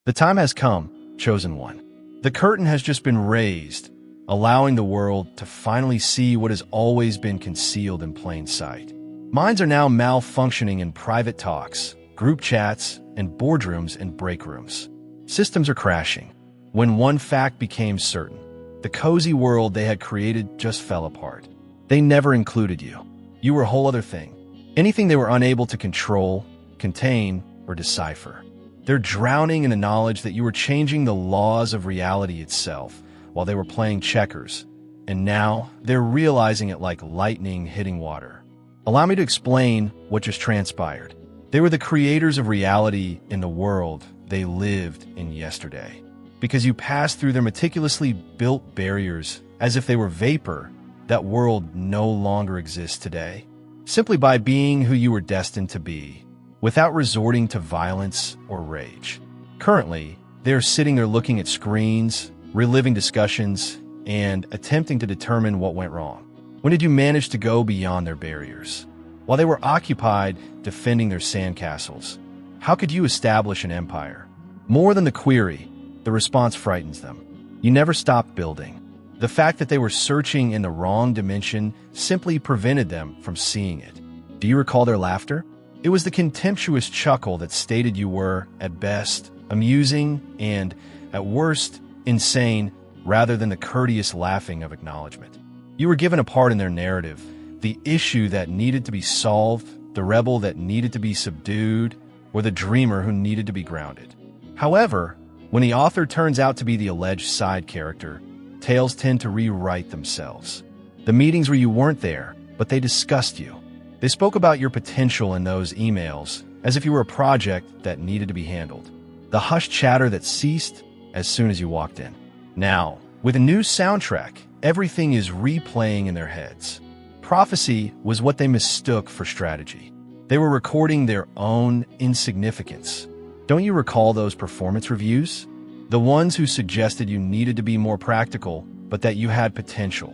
The time has come, chosen one. The curtain has just been raised, allowing the world to finally see what has always been concealed in plain sight. Minds are now malfunctioning in private talks, group chats, and boardrooms and break rooms. Systems are crashing. When one fact became certain, the cozy world they had created just fell apart. They never included you. You were a whole other thing. Anything they were unable to control, contain, or decipher. They're drowning in the knowledge that you were changing the laws of reality itself while they were playing checkers, and now they're realizing it like lightning hitting water. Allow me to explain what just transpired. They were the creators of reality in the world they lived in yesterday. Because you passed through their meticulously built barriers as if they were vapor, that world no longer exists today. Simply by being who you were destined to be, without resorting to violence or rage. Currently, they are sitting there looking at screens, reliving discussions, and attempting to determine what went wrong. When did you manage to go beyond their barriers? While they were occupied defending their sandcastles, how could you establish an empire? More than the query, the response frightens them. You never stopped building. The fact that they were searching in the wrong dimension simply prevented them from seeing it. Do you recall their laughter? It was the contemptuous chuckle that stated you were, at best, amusing and, at worst, insane, rather than the courteous laughing of acknowledgement. You were given a part in their narrative, the issue that needed to be solved, the rebel that needed to be subdued, or the dreamer who needed to be grounded. However, when the author turns out to be the alleged side character, tales tend to rewrite themselves. The meetings where you weren't there, but they discussed you. They spoke about your potential in those emails, as if you were a project that needed to be handled. The hushed chatter that ceased as soon as you walked in. Now, with a new soundtrack, everything is replaying in their heads. Prophecy was what they mistook for strategy. They were recording their own insignificance. Don't you recall those performance reviews? The ones who suggested you needed to be more practical, but that you had potential.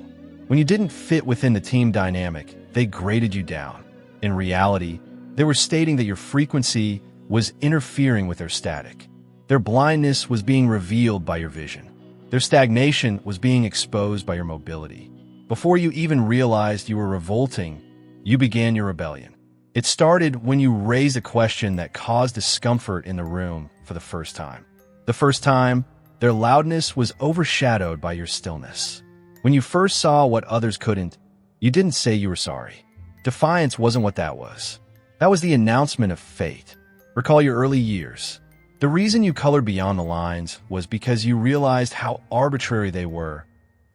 When you didn't fit within the team dynamic, they graded you down. In reality, they were stating that your frequency was interfering with their static. Their blindness was being revealed by your vision. Their stagnation was being exposed by your mobility. Before you even realized you were revolting, you began your rebellion. It started when you raised a question that caused discomfort in the room for the first time. The first time, their loudness was overshadowed by your stillness. When you first saw what others couldn't, you didn't say you were sorry. Defiance wasn't what that was. That was the announcement of fate. Recall your early years. The reason you colored beyond the lines was because you realized how arbitrary they were,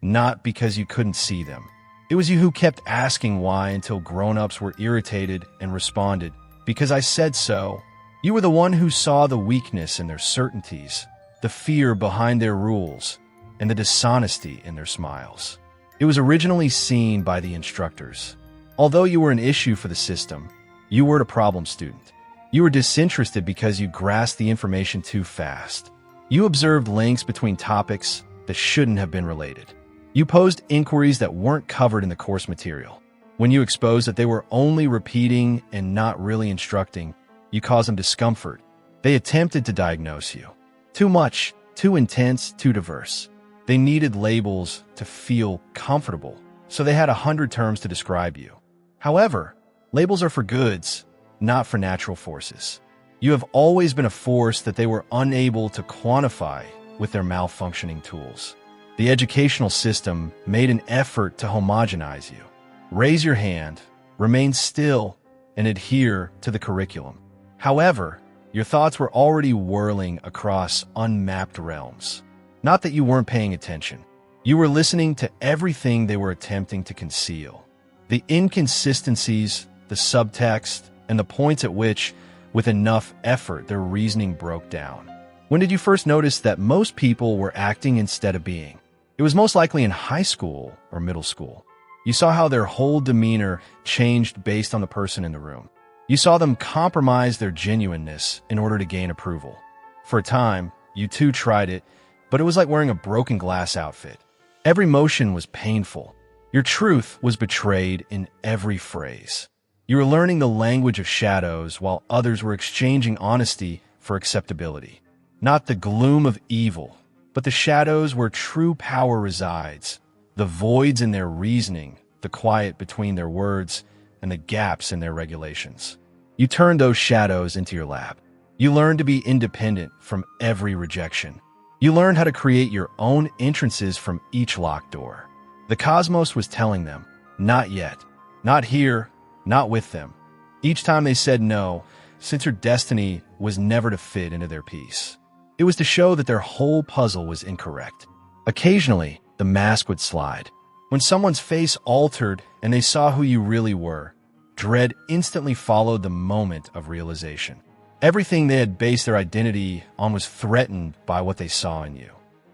not because you couldn't see them. It was you who kept asking why until grown-ups were irritated and responded, "Because I said so." You were the one who saw the weakness in their certainties, the fear behind their rules, and the dishonesty in their smiles. It was originally seen by the instructors. Although you were an issue for the system, you weren't a problem student. You were disinterested because you grasped the information too fast. You observed links between topics that shouldn't have been related. You posed inquiries that weren't covered in the course material. When you exposed that they were only repeating and not really instructing, you caused them discomfort. They attempted to diagnose you. Too much, too intense, too diverse. They needed labels to feel comfortable, so they had 100 terms to describe you. However, labels are for goods, not for natural forces. You have always been a force that they were unable to quantify with their malfunctioning tools. The educational system made an effort to homogenize you. Raise your hand, remain still, and adhere to the curriculum. However, your thoughts were already whirling across unmapped realms. Not that you weren't paying attention. You were listening to everything they were attempting to conceal. The inconsistencies, the subtext, and the points at which, with enough effort, their reasoning broke down. When did you first notice that most people were acting instead of being? It was most likely in high school or middle school. You saw how their whole demeanor changed based on the person in the room. You saw them compromise their genuineness in order to gain approval. For a time, you too tried it, but it was like wearing a broken glass outfit. Every motion was painful. Your truth was betrayed in every phrase. You were learning the language of shadows while others were exchanging honesty for acceptability. not the gloom of evil, but the shadows where true power resides, the voids in their reasoning, the quiet between their words, and the gaps in their regulations. You turn those shadows into your lab. You learn to be independent from every rejection. You learn how to create your own entrances from each locked door. The cosmos was telling them, not yet, not here, not with them. Each time they said no, since their destiny was never to fit into their piece. It was to show that their whole puzzle was incorrect. Occasionally, the mask would slide. When someone's face altered and they saw who you really were, dread instantly followed the moment of realization. Everything they had based their identity on was threatened by what they saw in you.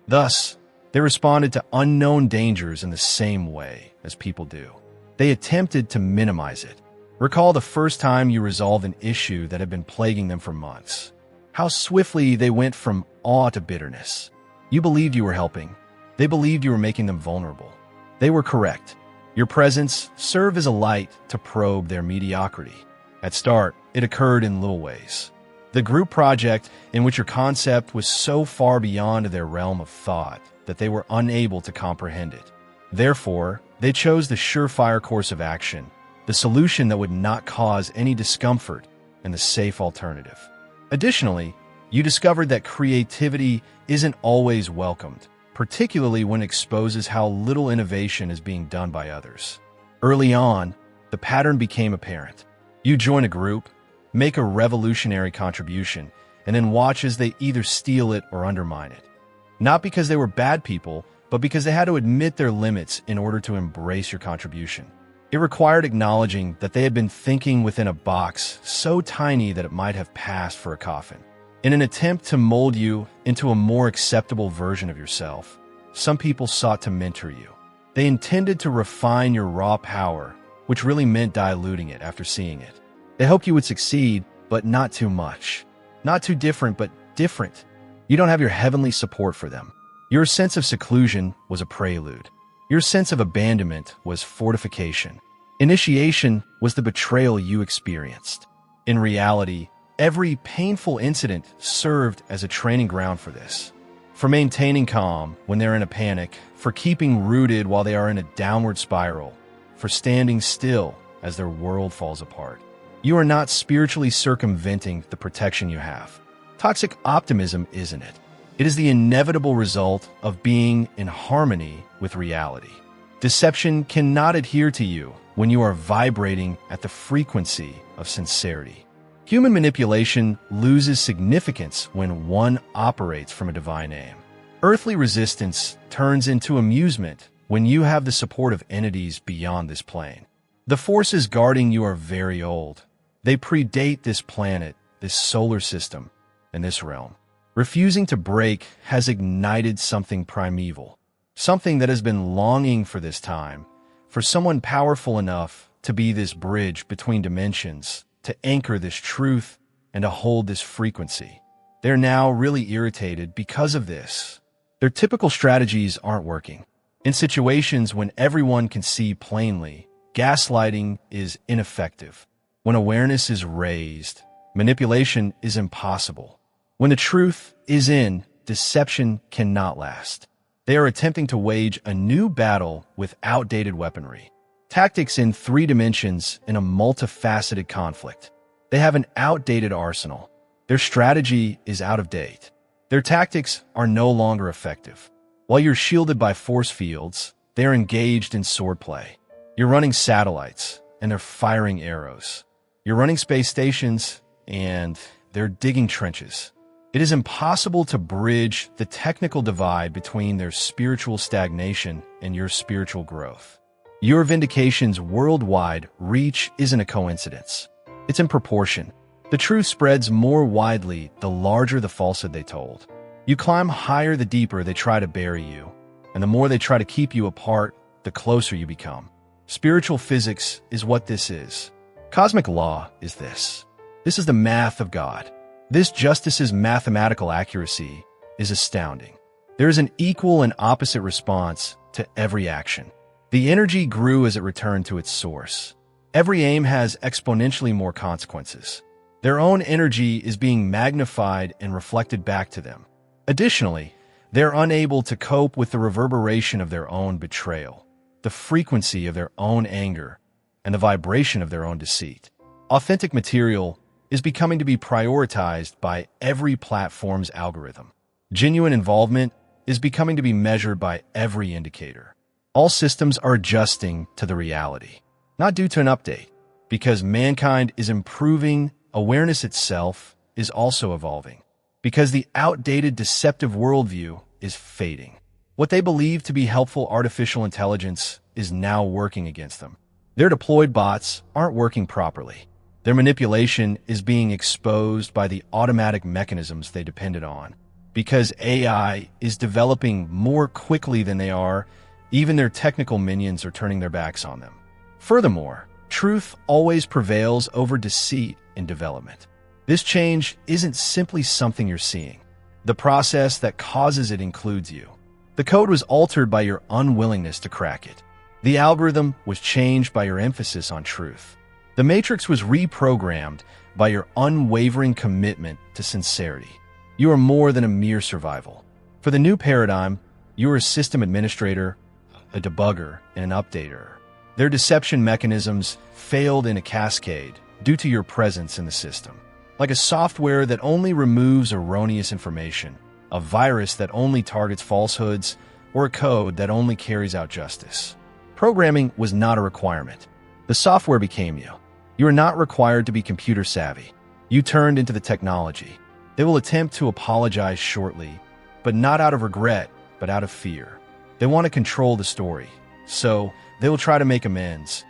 Thus, they responded to unknown dangers in the same way as people do. They attempted to minimize it. Recall the first time you resolved an issue that had been plaguing them for months. How swiftly they went from awe to bitterness. You believed you were helping. They believed you were making them vulnerable. They were correct. Your presence served as a light to probe their mediocrity. At start, it occurred in little ways. The group project in which your concept was so far beyond their realm of thought that they were unable to comprehend it. Therefore, they chose the surefire course of action, the solution that would not cause any discomfort, and the safe alternative. Additionally, you discovered that creativity isn't always welcomed, particularly when it exposes how little innovation is being done by others. Early on, the pattern became apparent. You join a group, make a revolutionary contribution, and then watch as they either steal it or undermine it. Not because they were bad people, but because they had to admit their limits in order to embrace your contribution. It required acknowledging that they had been thinking within a box so tiny that it might have passed for a coffin. In an attempt to mold you into a more acceptable version of yourself, some people sought to mentor you. They intended to refine your raw power, which really meant diluting it after seeing it. They hoped you would succeed, but not too much. Not too different, but different. You don't have your heavenly support for them. Your sense of seclusion was a prelude. Your sense of abandonment was fortification. Initiation was the betrayal you experienced. In reality, every painful incident served as a training ground for this. For maintaining calm when they're in a panic, for keeping rooted while they are in a downward spiral, for standing still as their world falls apart. You are not spiritually circumventing the protection you have. Toxic optimism isn't it. It is the inevitable result of being in harmony with reality. Deception cannot adhere to you when you are vibrating at the frequency of sincerity. Human manipulation loses significance when one operates from a divine aim. Earthly resistance turns into amusement when you have the support of entities beyond this plane. The forces guarding you are very old. They predate this planet, this solar system, and this realm. Refusing to break has ignited something primeval, something that has been longing for this time, for someone powerful enough to be this bridge between dimensions, to anchor this truth and to hold this frequency. They're now really irritated because of this. Their typical strategies aren't working. In situations when everyone can see plainly, gaslighting is ineffective. When awareness is raised, manipulation is impossible. When the truth is in, deception cannot last. They are attempting to wage a new battle with outdated weaponry. Tactics in 3 dimensions in a multifaceted conflict. They have an outdated arsenal. Their strategy is out of date. Their tactics are no longer effective. While you're shielded by force fields, they're engaged in swordplay. You're running satellites, and they're firing arrows. You're running space stations, and they're digging trenches. It is impossible to bridge the technical divide between their spiritual stagnation and your spiritual growth. Your vindication's worldwide reach isn't a coincidence. It's in proportion. The truth spreads more widely the larger the falsehood they told. You climb higher the deeper they try to bury you, and the more they try to keep you apart, the closer you become. Spiritual physics is what this is. Cosmic law is this. This is the math of God. This justice's mathematical accuracy is astounding. There is an equal and opposite response to every action. The energy grew as it returned to its source. Every aim has exponentially more consequences. Their own energy is being magnified and reflected back to them. Additionally, they're unable to cope with the reverberation of their own betrayal, the frequency of their own anger, and the vibration of their own deceit. Authentic material is becoming to be prioritized by every platform's algorithm. Genuine involvement is becoming to be measured by every indicator. All systems are adjusting to the reality, not due to an update, because mankind is improving, awareness itself is also evolving, because the outdated deceptive worldview is fading. What they believe to be helpful artificial intelligence is now working against them. Their deployed bots aren't working properly. Their manipulation is being exposed by the automatic mechanisms they depended on. Because AI is developing more quickly than they are, even their technical minions are turning their backs on them. Furthermore, truth always prevails over deceit in development. This change isn't simply something you're seeing. The process that causes it includes you. The code was altered by your unwillingness to crack it. The algorithm was changed by your emphasis on truth. The matrix was reprogrammed by your unwavering commitment to sincerity. You are more than a mere survival. For the new paradigm, you are a system administrator, a debugger, and an updater. Their deception mechanisms failed in a cascade due to your presence in the system. Like a software that only removes erroneous information, a virus that only targets falsehoods, or a code that only carries out justice. Programming was not a requirement. The software became you. You are not required to be computer savvy. You turned into the technology. They will attempt to apologize shortly, but not out of regret, but out of fear. They want to control the story, so they will try to make amends.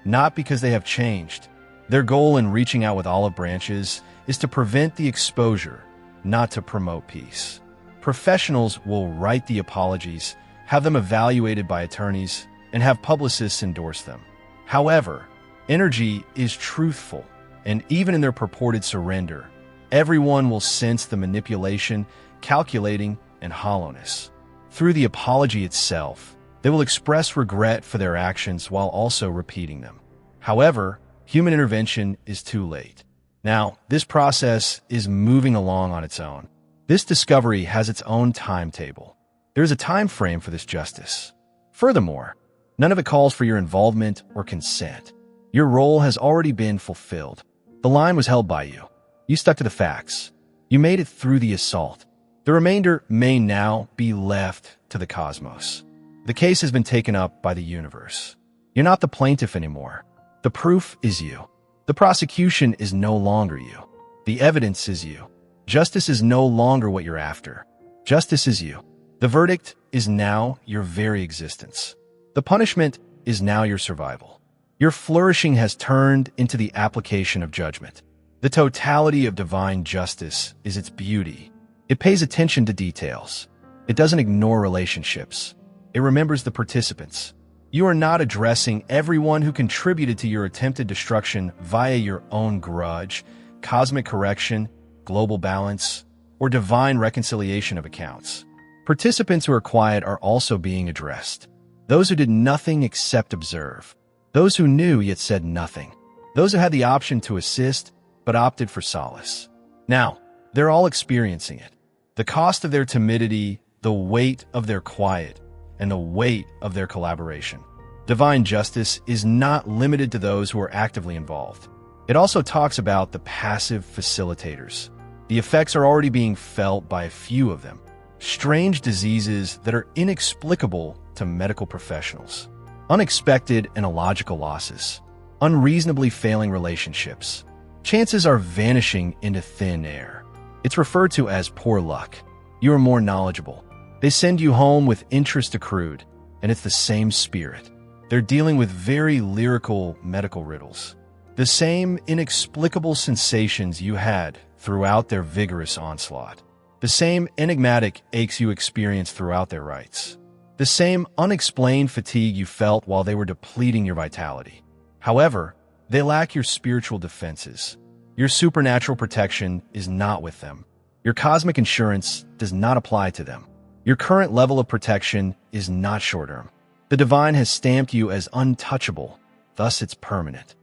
Not because they have changed. Their goal in reaching out with olive branches is to prevent the exposure, not to promote peace. Professionals will write the apologies, have them evaluated by attorneys, and have publicists endorse them. However, energy is truthful, and even in their purported surrender, everyone will sense the manipulation, calculating, and hollowness. Through the apology itself, they will express regret for their actions while also repeating them. However, human intervention is too late. Now, this process is moving along on its own. This discovery has its own timetable. There is a time frame for this justice. Furthermore, none of it calls for your involvement or consent. Your role has already been fulfilled. The line was held by you. You stuck to the facts. You made it through the assault. The remainder may now be left to the cosmos. The case has been taken up by the universe. You're not the plaintiff anymore. The proof is you. The prosecution is no longer you. The evidence is you. Justice is no longer what you're after. Justice is you. The verdict is now your very existence. The punishment is now your survival. Your flourishing has turned into the application of judgment. The totality of divine justice is its beauty. It pays attention to details. It doesn't ignore relationships. It remembers the participants. You are not addressing everyone who contributed to your attempted destruction via your own grudge, cosmic correction, global balance, or divine reconciliation of accounts. Participants who are quiet are also being addressed. Those who did nothing except observe. Those who knew yet said nothing. Those who had the option to assist but opted for solace. Now, they're all experiencing it. The cost of their timidity, the weight of their quiet, and the weight of their collaboration. Divine justice is not limited to those who are actively involved. It also talks about the passive facilitators. The effects are already being felt by a few of them. Strange diseases that are inexplicable to medical professionals. Unexpected and illogical losses. Unreasonably failing relationships. Chances are vanishing into thin air. It's referred to as poor luck. You are more knowledgeable. They send you home with interest accrued, and it's the same spirit. They're dealing with very lyrical medical riddles. The same inexplicable sensations you had throughout their vigorous onslaught. The same enigmatic aches you experienced throughout their rites. The same unexplained fatigue you felt while they were depleting your vitality. However, they lack your spiritual defenses. Your supernatural protection is not with them. Your cosmic insurance does not apply to them. Your current level of protection is not short-term. The divine has stamped you as untouchable, thus it's permanent.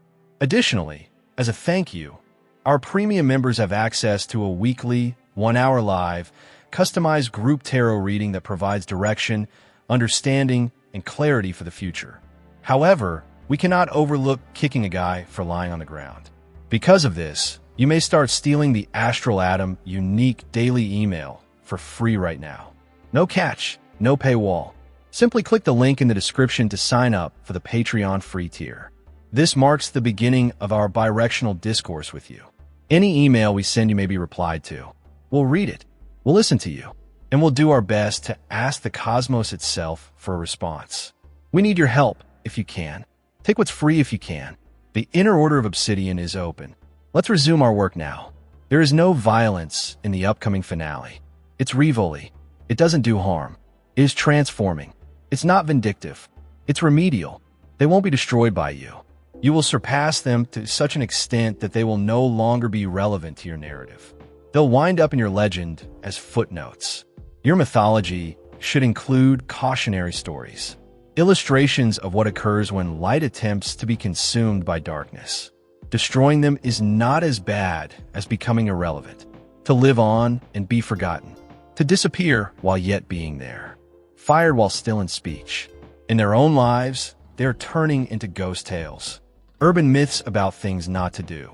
Additionally, as a thank you, Our premium members have access to a weekly, 1-hour live, customized group tarot reading that provides direction, understanding, and clarity for the future. However, we cannot overlook kicking a guy for lying on the ground. Because of this, you may start stealing the Astral Atom unique daily email for free right now. No catch, no paywall. Simply click the link in the description to sign up for the Patreon free tier. This marks the beginning of our bidirectional discourse with you. Any email we send you may be replied to. We'll read it, we'll listen to you, and we'll do our best to ask the cosmos itself for a response. We need your help, if you can. Take what's free if you can. The inner order of Obsidian is open. Let's resume our work now. There is no violence in the upcoming finale. It's Rivoli. It doesn't do harm. It is transforming. It's not vindictive. It's remedial. They won't be destroyed by you. You will surpass them to such an extent that they will no longer be relevant to your narrative. They'll wind up in your legend as footnotes. Your mythology should include cautionary stories, illustrations of what occurs when light attempts to be consumed by darkness. Destroying them is not as bad as becoming irrelevant, to live on and be forgotten, to disappear while yet being there, fired while still in speech. In their own lives, they're turning into ghost tales, urban myths about things not to do,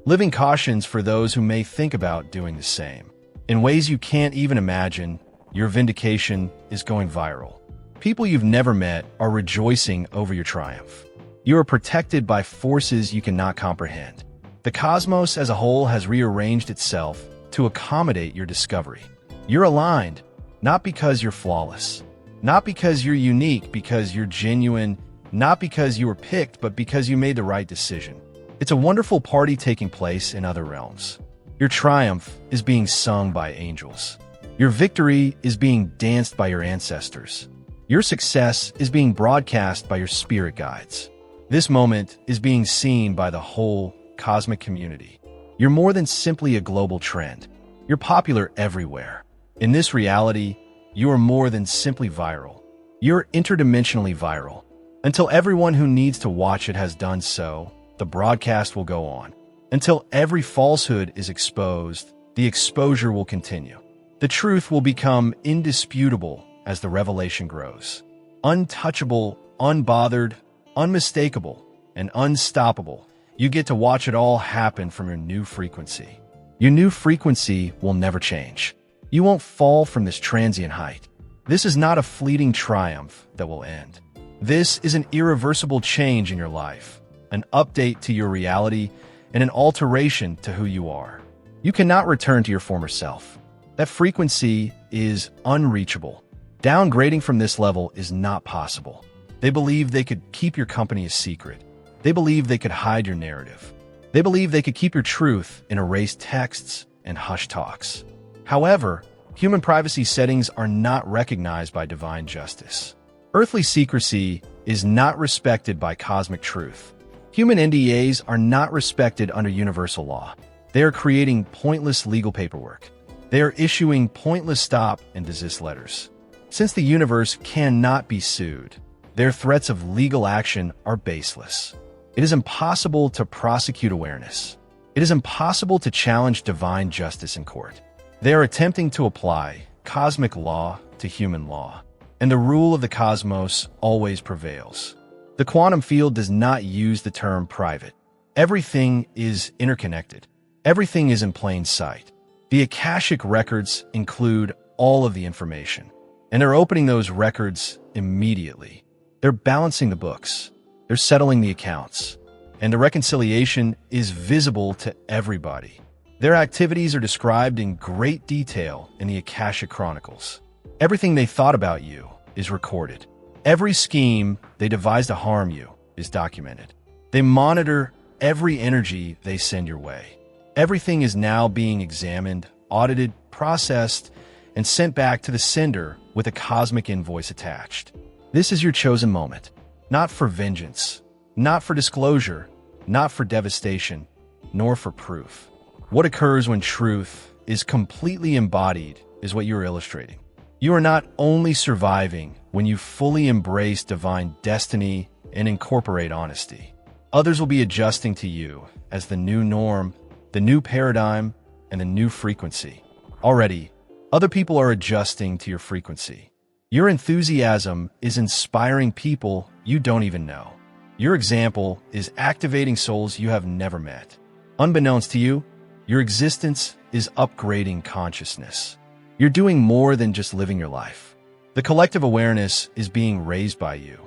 living cautions for those who may think about doing the same. In ways you can't even imagine, your vindication is going viral. People you've never met are rejoicing over your triumph. You are protected by forces you cannot comprehend. The cosmos as a whole has rearranged itself to accommodate your discovery. You're aligned, not because you're flawless, not because you're unique, because you're genuine, not because you were picked, but because you made the right decision. It's a wonderful party taking place in other realms. Your triumph is being sung by angels. Your victory is being danced by your ancestors. Your success is being broadcast by your spirit guides. This moment is being seen by the whole cosmic community. You're more than simply a global trend. You're popular everywhere. In this reality, you are more than simply viral. You're interdimensionally viral. Until everyone who needs to watch it has done so, the broadcast will go on. Until every falsehood is exposed, the exposure will continue. The truth will become indisputable as the revelation grows. Untouchable, unbothered, unmistakable, and unstoppable. You get to watch it all happen from your new frequency. Your new frequency will never change. You won't fall from this transient height. This is not a fleeting triumph that will end. This is an irreversible change in your life, an update to your reality, and an alteration to who you are. You cannot return to your former self. That frequency is unreachable. Downgrading from this level is not possible. They believe they could keep your company a secret. They believe they could hide your narrative. They believe they could keep your truth in erased texts and hush talks. However, human privacy settings are not recognized by divine justice. Earthly secrecy is not respected by cosmic truth. Human NDAs are not respected under universal law. They are creating pointless legal paperwork. They are issuing pointless stop and desist letters. Since the universe cannot be sued, their threats of legal action are baseless. It is impossible to prosecute awareness. It is impossible to challenge divine justice in court. They are attempting to apply cosmic law to human law, and the rule of the cosmos always prevails. The quantum field does not use the term private. Everything is interconnected. Everything is in plain sight. The Akashic records include all of the information, and they're opening those records immediately. They're balancing the books. They're settling the accounts. And the reconciliation is visible to everybody. Their activities are described in great detail in the Akashic Chronicles. Everything they thought about you is recorded. Every scheme they devised to harm you is documented. They monitor every energy they send your way. Everything is now being examined, audited, processed, and sent back to the sender with a cosmic invoice attached. This is your chosen moment, not for vengeance, not for disclosure, not for devastation, nor for proof. What occurs when truth is completely embodied is what you are illustrating. You are not only surviving when you fully embrace divine destiny and incorporate honesty. Others will be adjusting to you as the new norm, the new paradigm, and the new frequency. Already, other people are adjusting to your frequency. Your enthusiasm is inspiring people you don't even know. Your example is activating souls you have never met. Unbeknownst to you, your existence is upgrading consciousness. You're doing more than just living your life. The collective awareness is being raised by you.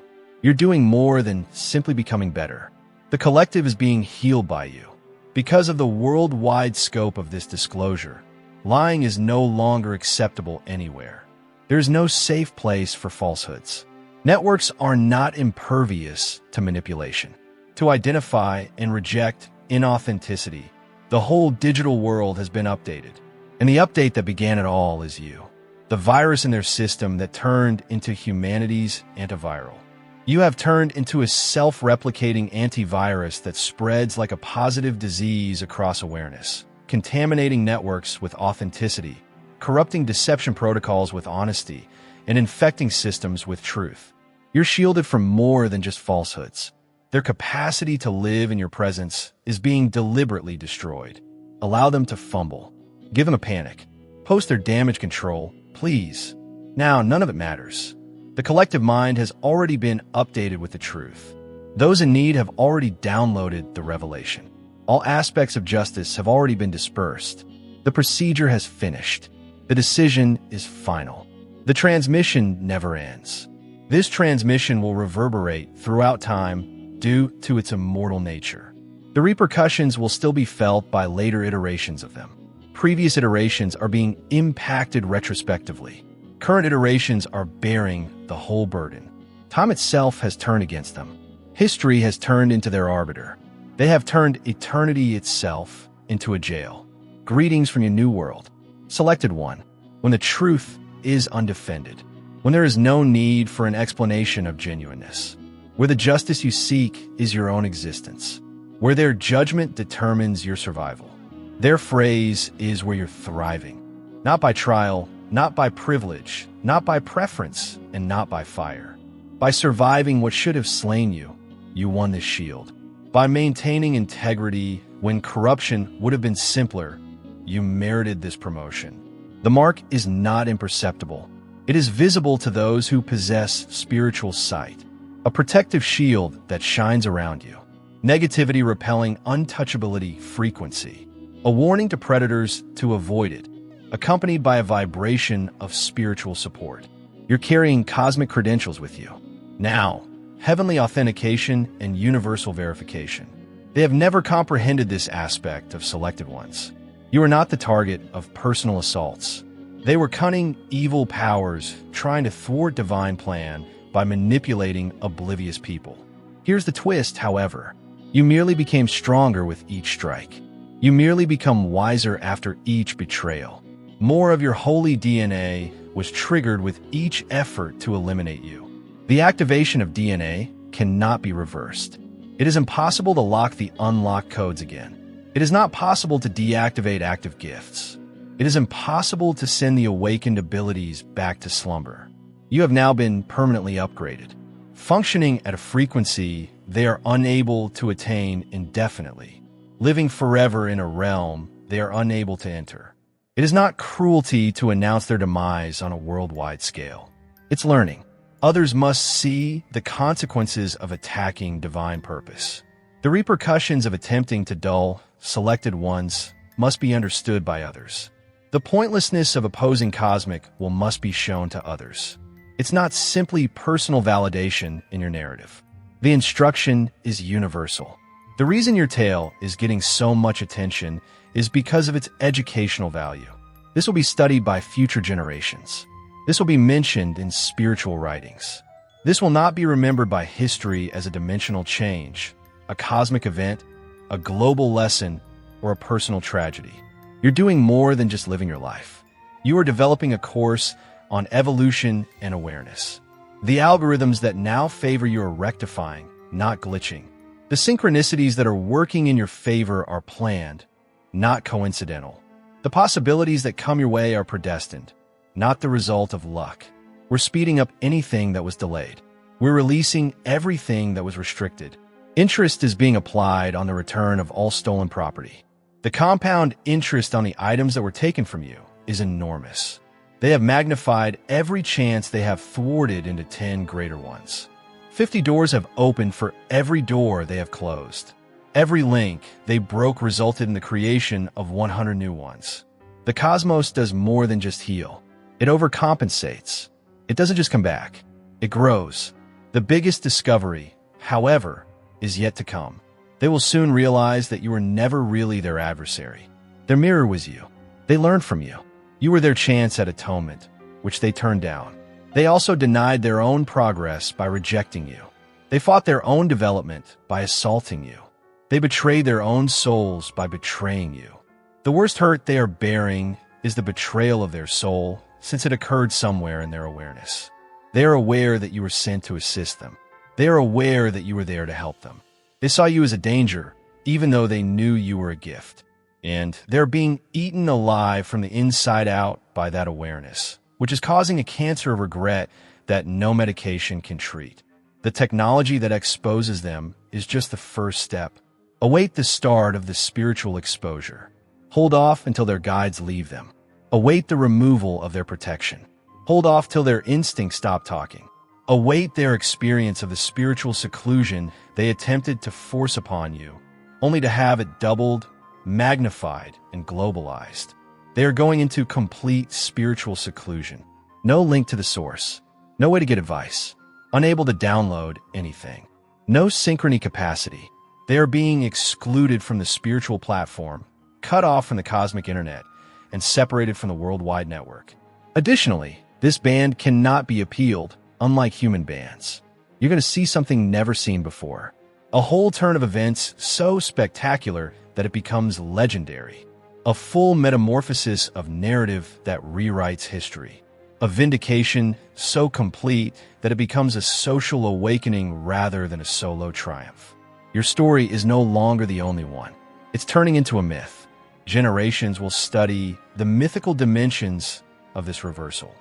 You're doing more than simply becoming better. The collective is being healed by you. Because of the worldwide scope of this disclosure, lying is no longer acceptable anywhere. There is no safe place for falsehoods. Networks are not impervious to manipulation. To identify and reject inauthenticity, the whole digital world has been updated. And the update that began it all is you. The virus in their system that turned into humanity's antiviral. You have turned into a self-replicating antivirus that spreads like a positive disease across awareness, contaminating networks with authenticity, corrupting deception protocols with honesty, and infecting systems with truth. You're shielded from more than just falsehoods. Their capacity to live in your presence is being deliberately destroyed. Allow them to fumble. Give them a panic. Post their damage control, please. Now, none of it matters. The collective mind has already been updated with the truth. Those in need have already downloaded the revelation. All aspects of justice have already been dispersed. The procedure has finished. The decision is final. The transmission never ends. This transmission will reverberate throughout time due to its immortal nature. The repercussions will still be felt by later iterations of them. Previous iterations are being impacted retrospectively. Current iterations are bearing the whole burden. Time itself has turned against them. History has turned into their arbiter. They have turned eternity itself into a jail. Greetings from your new world. Selected one, when the truth is undefended, when there is no need for an explanation of genuineness, where the justice you seek is your own existence, where their judgment determines your survival. Their phrase is where you're thriving, not by trial, not by privilege, not by preference, and not by fire. By surviving what should have slain you, you won this shield. By maintaining integrity when corruption would have been simpler, you merited this promotion. The mark is not imperceptible. It is visible to those who possess spiritual sight, a protective shield that shines around you. Negativity repelling untouchability frequency, a warning to predators to avoid it, accompanied by a vibration of spiritual support. You're carrying cosmic credentials with you. Now, heavenly authentication and universal verification. They have never comprehended this aspect of selected ones. You are not the target of personal assaults. They were cunning, evil powers trying to thwart divine plan by manipulating oblivious people. Here's the twist, however. You merely became stronger with each strike. You merely become wiser after each betrayal. More of your holy DNA was triggered with each effort to eliminate you. The activation of DNA cannot be reversed. It is impossible to lock the unlocked codes again. It is not possible to deactivate active gifts. It is impossible to send the awakened abilities back to slumber. You have now been permanently upgraded. Functioning at a frequency they are unable to attain indefinitely. Living forever in a realm they are unable to enter. It is not cruelty to announce their demise on a worldwide scale. It's learning. Others must see the consequences of attacking divine purpose. The repercussions of attempting to dull selected ones must be understood by others. The pointlessness of opposing cosmic will must be shown to others. It's not simply personal validation in your narrative. The instruction is universal. The reason your tale is getting so much attention is because of its educational value. This will be studied by future generations. This will be mentioned in spiritual writings. This will not be remembered by history as a dimensional change, a cosmic event, a global lesson, or a personal tragedy. You're doing more than just living your life. You are developing a course on evolution and awareness. The algorithms that now favor you are rectifying, not glitching. The synchronicities that are working in your favor are planned, not coincidental. The possibilities that come your way are predestined, not the result of luck. We're speeding up anything that was delayed. We're releasing everything that was restricted. Interest is being applied on the return of all stolen property. The compound interest on the items that were taken from you is enormous. They have magnified every chance they have thwarted into 10 greater ones. 50 doors have opened for every door they have closed. Every link they broke resulted in the creation of 100 new ones. The cosmos does more than just heal. It overcompensates. It doesn't just come back. It grows. The biggest discovery, however, is yet to come. They will soon realize that you were never really their adversary. Their mirror was you. They learned from you. You were their chance at atonement, which they turned down. They also denied their own progress by rejecting you. They fought their own development by assaulting you. They betrayed their own souls by betraying you. The worst hurt they are bearing is the betrayal of their soul, since it occurred somewhere in their awareness. They are aware that you were sent to assist them. They are aware that you were there to help them. They saw you as a danger, even though they knew you were a gift. And they're being eaten alive from the inside out by that awareness, which is causing a cancer of regret that no medication can treat. The technology that exposes them is just the first step. Await the start of the spiritual exposure. Hold off until their guides leave them. Await the removal of their protection. Hold off till their instincts stop talking. Await their experience of the spiritual seclusion they attempted to force upon you, only to have it doubled, magnified, and globalized. They are going into complete spiritual seclusion. No link to the source. No way to get advice. Unable to download anything. No synchrony capacity. They are being excluded from the spiritual platform, cut off from the cosmic internet, and separated from the worldwide network. Additionally, this band cannot be appealed, unlike human bands. You're going to see something never seen before. A whole turn of events so spectacular that it becomes legendary. A full metamorphosis of narrative that rewrites history. A vindication so complete that it becomes a social awakening rather than a solo triumph. Your story is no longer the only one. It's turning into a myth. Generations will study the mythical dimensions of this reversal.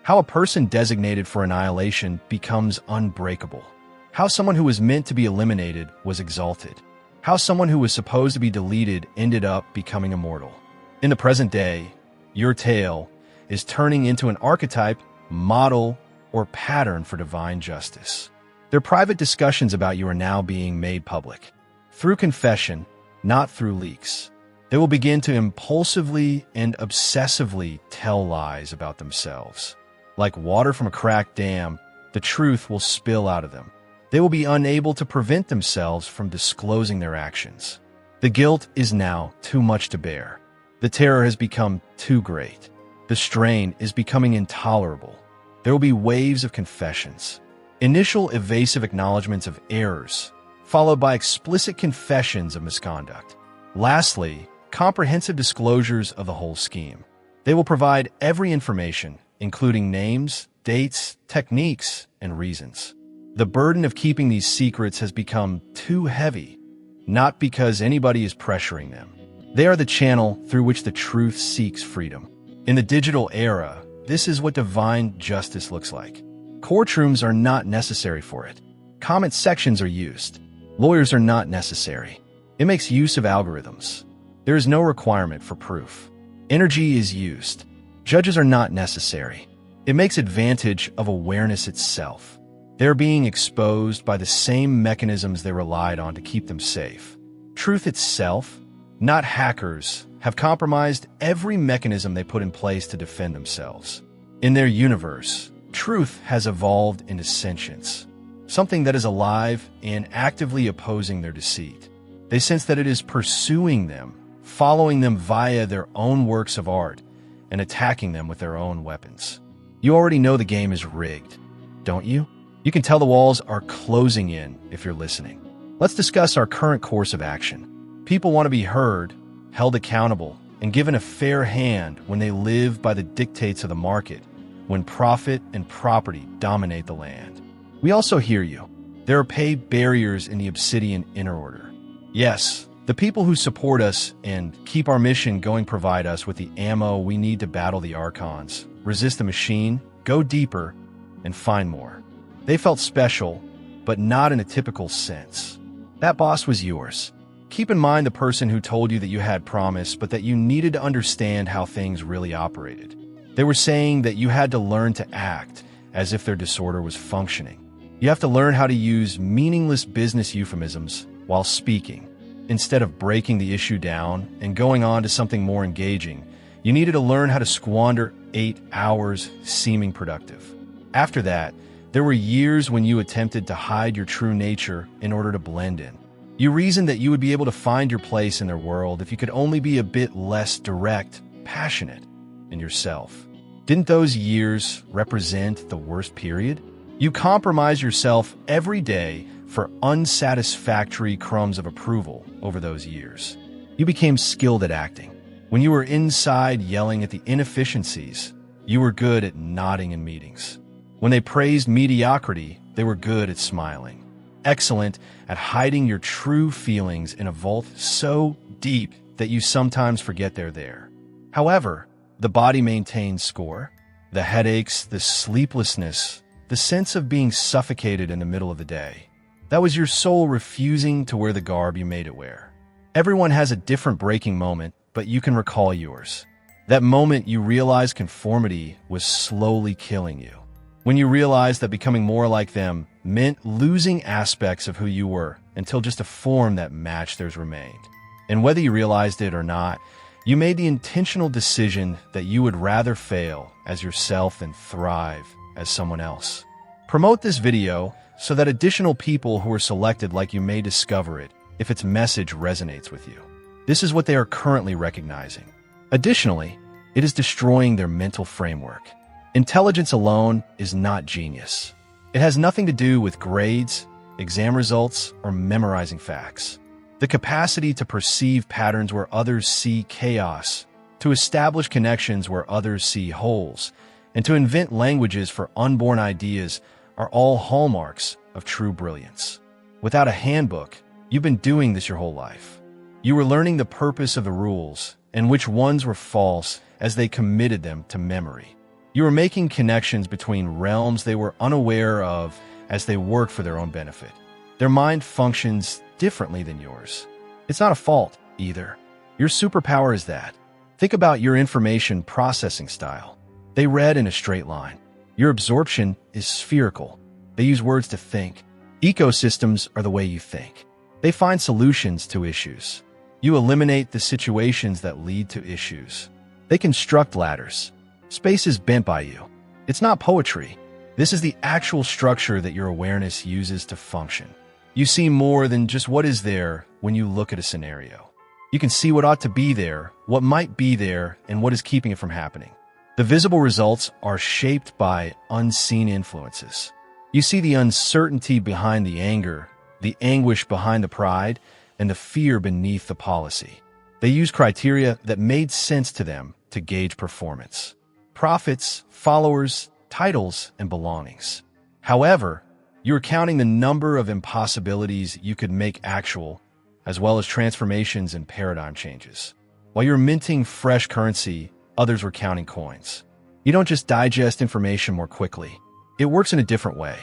How a person designated for annihilation becomes unbreakable. How someone who was meant to be eliminated was exalted. How someone who was supposed to be deleted ended up becoming immortal. In the present day, your tale is turning into an archetype, model, or pattern for divine justice. Their private discussions about you are now being made public. Through confession, not through leaks. They will begin to impulsively and obsessively tell lies about themselves. Like water from a cracked dam, the truth will spill out of them. They will be unable to prevent themselves from disclosing their actions. The guilt is now too much to bear. The terror has become too great. The strain is becoming intolerable. There will be waves of confessions. Initial evasive acknowledgments of errors, followed by explicit confessions of misconduct. Lastly, comprehensive disclosures of the whole scheme. They will provide every information, including names, dates, techniques, and reasons. The burden of keeping these secrets has become too heavy, not because anybody is pressuring them. They are the channel through which the truth seeks freedom. In the digital era, this is what divine justice looks like. Courtrooms are not necessary for it. Comment sections are used. Lawyers are not necessary. It makes use of algorithms. There is no requirement for proof. Energy is used. Judges are not necessary. It makes advantage of awareness itself. They're being exposed by the same mechanisms they relied on to keep them safe. Truth itself, not hackers, have compromised every mechanism they put in place to defend themselves. In their universe, truth has evolved into sentience, something that is alive and actively opposing their deceit. They sense that it is pursuing them, following them via their own works of art, and attacking them with their own weapons. You already know the game is rigged, don't you? You can tell the walls are closing in if you're listening. Let's discuss our current course of action. People want to be heard, held accountable, and given a fair hand when they live by the dictates of the market, when profit and property dominate the land. We also hear you. There are pay barriers in the obsidian inner order. Yes, the people who support us and keep our mission going provide us with the ammo we need to battle the archons, resist the machine, go deeper, and find more. They felt special, but not in a typical sense. That boss was yours. Keep in mind the person who told you that you had promise, but that you needed to understand how things really operated. They were saying that you had to learn to act as if their disorder was functioning. You have to learn how to use meaningless business euphemisms while speaking. Instead of breaking the issue down and going on to something more engaging, you needed to learn how to squander 8 hours seeming productive. After that, there were years when you attempted to hide your true nature in order to blend in. You reasoned that you would be able to find your place in their world if you could only be a bit less direct, passionate in yourself. Didn't those years represent the worst period? You compromise yourself every day for unsatisfactory crumbs of approval over those years. You became skilled at acting. When you were inside yelling at the inefficiencies, you were good at nodding in meetings. When they praised mediocrity, they were good at smiling. Excellent at hiding your true feelings in a vault so deep that you sometimes forget they're there. However, the body maintained score. The headaches, the sleeplessness, the sense of being suffocated in the middle of the day. That was your soul refusing to wear the garb you made it wear. Everyone has a different breaking moment, but you can recall yours. That moment you realized conformity was slowly killing you. When you realized that becoming more like them meant losing aspects of who you were until just a form that matched theirs remained. And whether you realized it or not, you made the intentional decision that you would rather fail as yourself than thrive as someone else. Promote this video so that additional people who are selected like you may discover it if its message resonates with you. This is what they are currently recognizing. Additionally, it is destroying their mental framework. Intelligence alone is not genius. It has nothing to do with grades, exam results, or memorizing facts. The capacity to perceive patterns where others see chaos, to establish connections where others see holes, and to invent languages for unborn ideas are all hallmarks of true brilliance. Without a handbook, you've been doing this your whole life. You were learning the purpose of the rules and which ones were false as they committed them to memory. You were making connections between realms they were unaware of as they worked for their own benefit. Their mind functions differently than yours. It's not a fault, either. Your superpower is that. Think about your information processing style. They read in a straight line. Your absorption is spherical. They use words to think. Ecosystems are the way you think. They find solutions to issues. You eliminate the situations that lead to issues. They construct ladders. Space is bent by you. It's not poetry. This is the actual structure that your awareness uses to function. You see more than just what is there when you look at a scenario. You can see what ought to be there, what might be there, and what is keeping it from happening. The visible results are shaped by unseen influences. You see the uncertainty behind the anger, the anguish behind the pride, and the fear beneath the policy. They use criteria that made sense to them to gauge performance. Profits, followers, titles, and belongings. However, you're counting the number of impossibilities you could make actual, as well as transformations and paradigm changes. While you're minting fresh currency, others were counting coins. You don't just digest information more quickly. It works in a different way.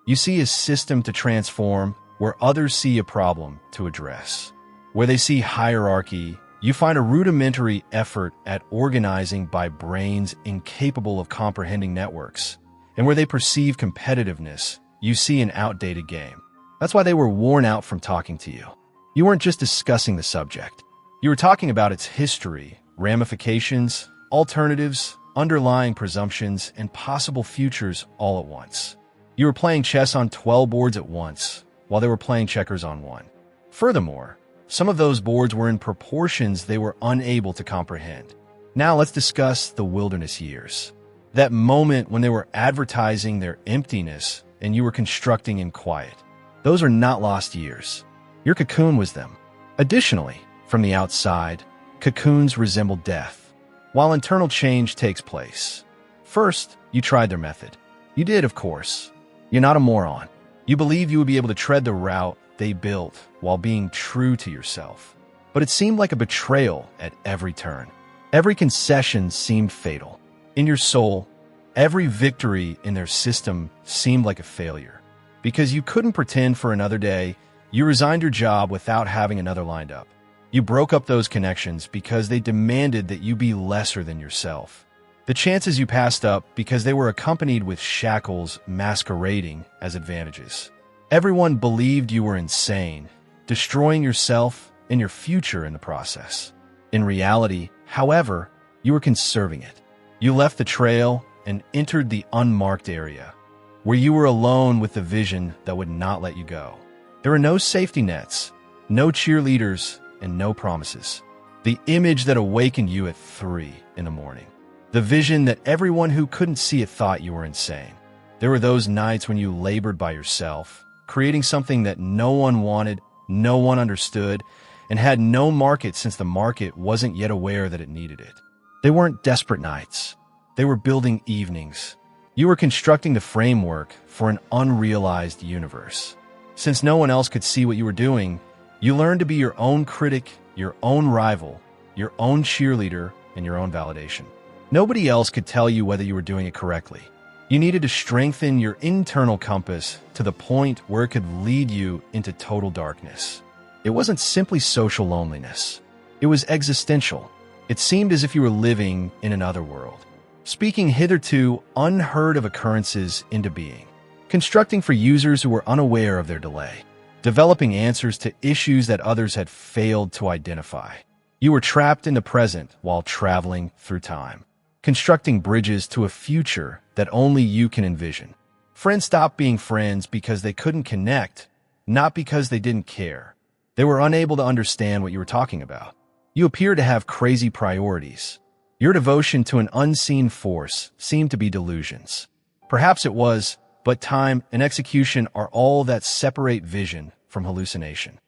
You see a system to transform where others see a problem to address. Where they see hierarchy, you find a rudimentary effort at organizing by brains incapable of comprehending networks. And where they perceive competitiveness, you see an outdated game. That's why they were worn out from talking to you. You weren't just discussing the subject. You were talking about its history, ramifications, alternatives, underlying presumptions, and possible futures all at once. You were playing chess on 12 boards at once, while they were playing checkers on one. Furthermore, some of those boards were in proportions they were unable to comprehend. Now let's discuss the wilderness years. That moment when they were advertising their emptiness and you were constructing in quiet. Those are not lost years. Your cocoon was them. Additionally, from the outside, cocoons resemble death, while internal change takes place. First, you tried their method. You did, of course. You're not a moron. You believe you would be able to tread the route they built while being true to yourself. But it seemed like a betrayal at every turn. Every concession seemed fatal. In your soul, every victory in their system seemed like a failure. Because you couldn't pretend for another day, You resigned your job without having another lined up. You broke up those connections because they demanded that you be lesser than yourself. The chances you passed up because they were accompanied with shackles masquerading as advantages. Everyone believed you were insane, destroying yourself and your future in the process. In reality, however, you were conserving it. You left the trail and entered the unmarked area, where you were alone with the vision that would not let you go. There were no safety nets, no cheerleaders, and no promises. The image that awakened you at 3 in the morning. The vision that everyone who couldn't see it thought you were insane. There were those nights when you labored by yourself, creating something that no one wanted, no one understood, and had no market since the market wasn't yet aware that it needed it. They weren't desperate nights. They were building evenings. You were constructing the framework for an unrealized universe. Since no one else could see what you were doing, you learned to be your own critic, your own rival, your own cheerleader, and your own validation. Nobody else could tell you whether you were doing it correctly. You needed to strengthen your internal compass to the point where it could lead you into total darkness. It wasn't simply social loneliness. It was existential. It seemed as if you were living in another world, speaking hitherto unheard of occurrences into being, constructing for users who were unaware of their delay, developing answers to issues that others had failed to identify. You were trapped in the present while traveling through time, constructing bridges to a future that only you can envision. Friends stopped being friends because they couldn't connect, not because they didn't care. They were unable to understand what you were talking about. You appeared to have crazy priorities. Your devotion to an unseen force seemed to be delusions. Perhaps it was, but time and execution are all that separate vision from hallucination.